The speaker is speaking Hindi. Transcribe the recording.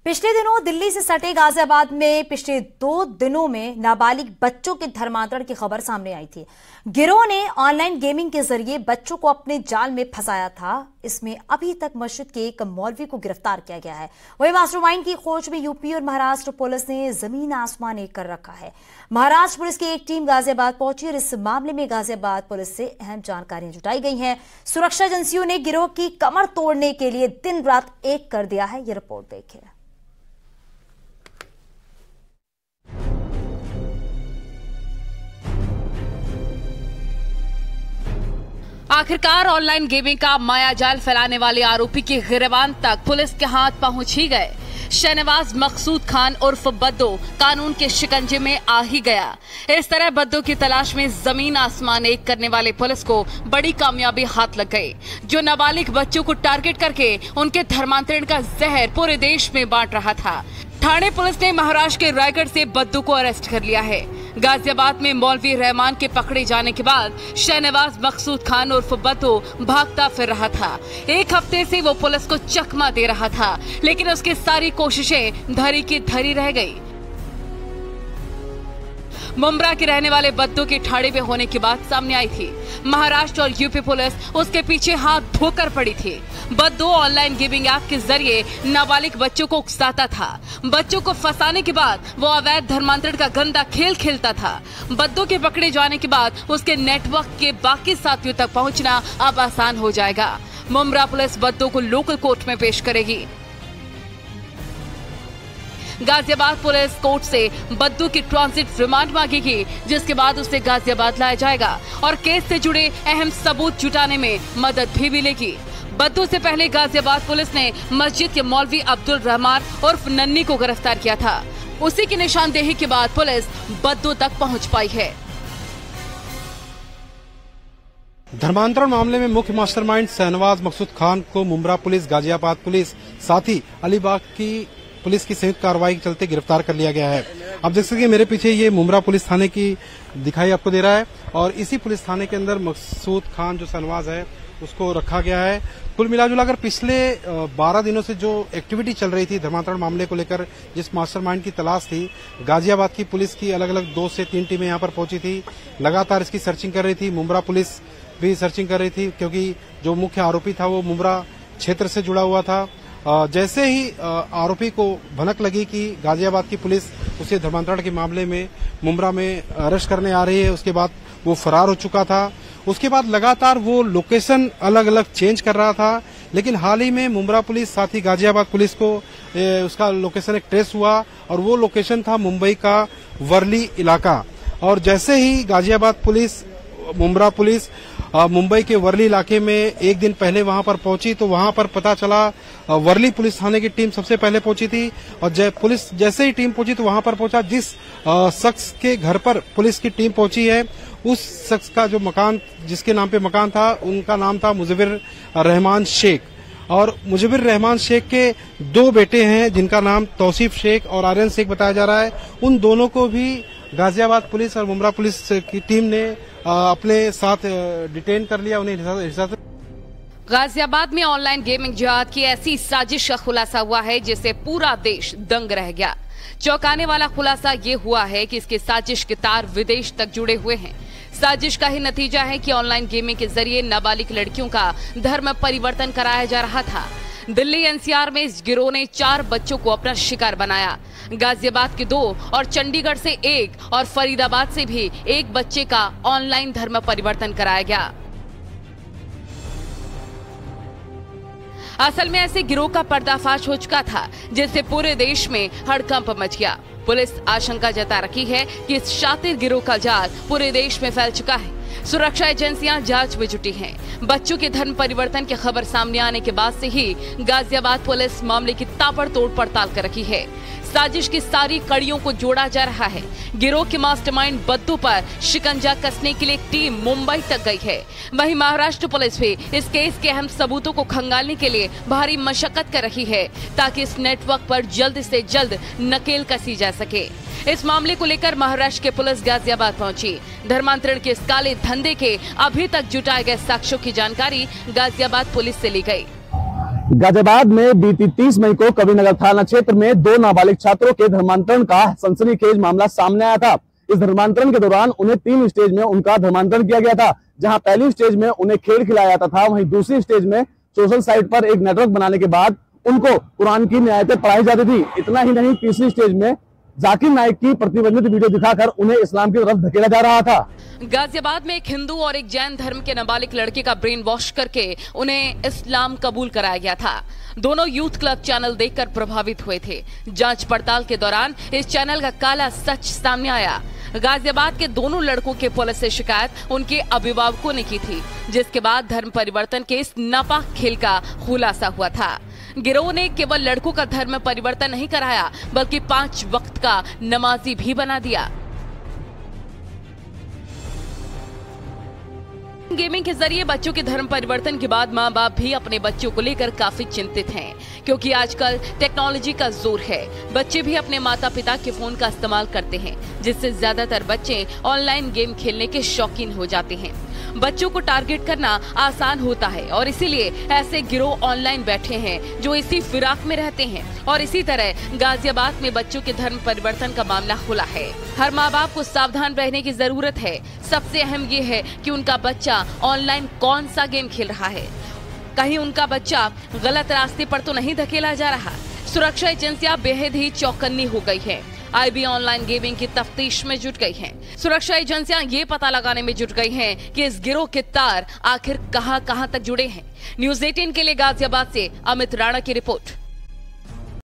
पिछले दिनों दिल्ली से सटे गाजियाबाद में पिछले 2 दिनों में नाबालिग बच्चों के धर्मांतरण की खबर सामने आई थी। गिरोह ने ऑनलाइन गेमिंग के जरिए बच्चों को अपने जाल में फंसाया था। इसमें अभी तक मस्जिद के एक मौलवी को गिरफ्तार किया गया है। वहीं मास्टरमाइंड की खोज में यूपी और महाराष्ट्र पुलिस ने जमीन आसमान एक कर रखा है। महाराष्ट्र पुलिस की एक टीम गाजियाबाद पहुंची और इस मामले में गाजियाबाद पुलिस से अहम जानकारियां जुटाई गई हैं। सुरक्षा एजेंसियों ने गिरोह की कमर तोड़ने के लिए दिन रात एक कर दिया है। ये रिपोर्ट देखिए। आखिरकार ऑनलाइन गेमिंग का मायाजाल फैलाने वाले आरोपी के गिरबान तक पुलिस के हाथ पहुंच ही गए। शहनवाज मकसूद खान उर्फ बद्दो कानून के शिकंजे में आ ही गया। इस तरह बद्दो की तलाश में जमीन आसमान एक करने वाले पुलिस को बड़ी कामयाबी हाथ लग गई, जो नाबालिग बच्चों को टारगेट करके उनके धर्मांतरण का जहर पूरे देश में बांट रहा था। ठाणे पुलिस ने महाराष्ट्र के रायगढ़ से बद्दू को अरेस्ट कर लिया है। गाजियाबाद में मौलवी रहमान के पकड़े जाने के बाद शहनवाज मकसूद खान उर्फ बद्दू भागता फिर रहा था। एक हफ्ते से वो पुलिस को चकमा दे रहा था, लेकिन उसकी सारी कोशिशें धरी की धरी रह गई। मुंब्रा के रहने वाले बद्दू के ठाणे में होने की बात सामने आई थी। महाराष्ट्र और यूपी पुलिस उसके पीछे हाथ धोकर पड़ी थी। बद्दू ऑनलाइन गेमिंग ऐप के जरिए नाबालिग बच्चों को उकसाता था। बच्चों को फंसाने के बाद वो अवैध धर्मांतरण का गंदा खेल खेलता था। बद्दू के पकड़े जाने के बाद उसके नेटवर्क के बाकी साथियों तक पहुंचना अब आसान हो जाएगा। मुंब्रा पुलिस बद्दू को लोकल कोर्ट में पेश करेगी। गाजियाबाद पुलिस कोर्ट से बद्दू की ट्रांजिट रिमांड मांगेगी, जिसके बाद उसे गाजियाबाद लाया जाएगा और केस से जुड़े अहम सबूत जुटाने में मदद भी मिलेगी। बद्दू से पहले गाजियाबाद पुलिस ने मस्जिद के मौलवी अब्दुल रहमान उर्फ नन्नी को गिरफ्तार किया था। उसी की निशानदेही के बाद पुलिस बद्दू तक पहुंच पाई है। धर्मांतरण मामले में मुख्य मास्टरमाइंड शहनवाज मकसूद खान को मुंब्रा पुलिस, गाजियाबाद पुलिस, साथ ही अलीबाग की पुलिस की संयुक्त कार्रवाई के चलते गिरफ्तार कर लिया गया है। अब देख सकते हैं मेरे पीछे ये मुंब्रा पुलिस थाने की दिखाई आपको दे रहा है और इसी पुलिस थाने के अंदर मकसूद खान जो शहनवाज है उसको रखा गया है। कुल मिलाजुलाकर पिछले 12 दिनों से जो एक्टिविटी चल रही थी धर्मांतरण मामले को लेकर, जिस मास्टरमाइंड की तलाश थी, गाजियाबाद की पुलिस की अलग अलग 2 से 3 टीमें यहाँ पर पहुंची थी। लगातार इसकी सर्चिंग कर रही थी। मुंब्रा पुलिस भी सर्चिंग कर रही थी क्योंकि जो मुख्य आरोपी था वो मुंब्रा क्षेत्र से जुड़ा हुआ था। जैसे ही आरोपी को भनक लगी कि गाजियाबाद की पुलिस उसे धर्मांतरण के मामले में मुंब्रा में अरेस्ट करने आ रही है, उसके बाद वो फरार हो चुका था। उसके बाद लगातार वो लोकेशन अलग अलग चेंज कर रहा था, लेकिन हाल ही में मुंब्रा पुलिस साथ ही गाजियाबाद पुलिस को उसका लोकेशन एक ट्रेस हुआ और वो लोकेशन था मुंबई का वर्ली इलाका। और जैसे ही गाजियाबाद पुलिस, मुंब्रा पुलिस मुंबई के वर्ली इलाके में एक दिन पहले वहां पर पहुंची तो वहां पर पता चला, वर्ली पुलिस थाने की टीम सबसे पहले पहुंची थी और पुलिस जैसे ही टीम पहुंची तो वहां पर पहुंचा जिस शख्स के घर पर पुलिस की टीम पहुंची है, उस शख्स का जो मकान, जिसके नाम पे मकान था, उनका नाम था मुजबिर रहमान शेख। और मुजबिर रहमान शेख के 2 बेटे हैं जिनका नाम तौसीफ शेख और आर्यन शेख बताया जा रहा है। उन दोनों को भी गाजियाबाद पुलिस और मुंब्रा पुलिस की टीम ने अपने साथ डिटेन कर लिया, उन्हें हिरासत। गाजियाबाद में ऑनलाइन गेमिंग जिहाद की ऐसी साजिश का खुलासा हुआ है जिससे पूरा देश दंग रह गया। चौंकाने वाला खुलासा ये हुआ है कि इसके साजिश के तार विदेश तक जुड़े हुए हैं। साजिश का ही नतीजा है कि ऑनलाइन गेमिंग के जरिए नाबालिग लड़कियों का धर्म परिवर्तन कराया जा रहा था। दिल्ली एनसीआर में इस गिरोह ने 4 बच्चों को अपना शिकार बनाया। गाजियाबाद के 2 और चंडीगढ़ से 1 और फरीदाबाद से भी 1 बच्चे का ऑनलाइन धर्म परिवर्तन कराया गया। असल में ऐसे गिरोह का पर्दाफाश हो चुका था जिससे पूरे देश में हड़कंप मच गया। पुलिस आशंका जता रही है कि इस शातिर गिरोह का जाल पूरे देश में फैल चुका है। सुरक्षा एजेंसियां जांच में जुटी हैं। बच्चों के धर्म परिवर्तन की खबर सामने आने के बाद से ही गाजियाबाद पुलिस मामले की ताबड़तोड़ पड़ताल कर रही है। साजिश की सारी कड़ियों को जोड़ा जा रहा है। गिरोह के मास्टरमाइंड बद्दू पर शिकंजा कसने के लिए टीम मुंबई तक गई है। वहीं महाराष्ट्र पुलिस भी इस केस के अहम सबूतों को खंगालने के लिए भारी मशक्कत कर रही है ताकि इस नेटवर्क पर जल्द से जल्द नकेल कसी जा सके। इस मामले को लेकर महाराष्ट्र के पुलिस गाजियाबाद पहुंची। धर्मांतरण के इस काले धंधे के अभी तक जुटाए गए साक्ष्यों की जानकारी गाजियाबाद पुलिस से ली गई। गाजियाबाद में बीती 30 मई को कबीरनगर थाना क्षेत्र में 2 नाबालिग छात्रों के धर्मांतरण का सनसनीखेज मामला सामने आया था। इस धर्मांतरण के दौरान उन्हें 3 स्टेज में उनका धर्मांतरण किया गया था। जहां पहली स्टेज में उन्हें खेल खिलाया जाता था, वहीं दूसरी स्टेज में सोशल साइट पर एक नेटवर्क बनाने के बाद उनको कुरान की नियायतें पढ़ाई जाती थी। इतना ही नहीं, तीसरी स्टेज में जाकिर नाइक की प्रतिबंधित वीडियो दिखाकर उन्हें इस्लाम की तरफ धकेला जा रहा था। गाजियाबाद में एक हिंदू और एक जैन धर्म के नाबालिग लड़के का ब्रेन वॉश करके उन्हें इस्लाम कबूल कराया गया था। दोनों यूथ क्लब चैनल देखकर प्रभावित हुए थे। जांच पड़ताल के दौरान इस चैनल का काला सच सामने आया। गाजियाबाद के दोनों लड़कों के पुलिस से शिकायत उनके अभिभावकों ने की थी, जिसके बाद धर्म परिवर्तन के इस नापाक खेल का खुलासा हुआ था। गिरोह ने केवल लड़कों का धर्म परिवर्तन नहीं कराया, बल्कि 5 वक्त का नमाजी भी बना दिया। गेमिंग के जरिए बच्चों के धर्म परिवर्तन के बाद माँ बाप भी अपने बच्चों को लेकर काफी चिंतित हैं, क्योंकि आजकल टेक्नोलॉजी का जोर है। बच्चे भी अपने माता पिता के फोन का इस्तेमाल करते हैं, जिससे ज्यादातर बच्चे ऑनलाइन गेम खेलने के शौकीन हो जाते हैं। बच्चों को टारगेट करना आसान होता है और इसीलिए ऐसे गिरोह ऑनलाइन बैठे हैं जो इसी फिराक में रहते हैं। और इसी तरह गाजियाबाद में बच्चों के धर्म परिवर्तन का मामला खुला है। हर माँ बाप को सावधान रहने की जरूरत है। सबसे अहम ये है कि उनका बच्चा ऑनलाइन कौन सा गेम खेल रहा है, कहीं उनका बच्चा गलत रास्ते पर तो नहीं धकेला जा रहा। सुरक्षा एजेंसियां बेहद ही चौकन्नी हो गई है। IB ऑनलाइन गेमिंग की तफ्तीश में जुट गई हैं। सुरक्षा एजेंसियां ये पता लगाने में जुट गई हैं कि इस गिरोह के तार आखिर कहां तक जुड़े हैं। न्यूज़ 18 के लिए गाजियाबाद से अमित राणा की रिपोर्ट।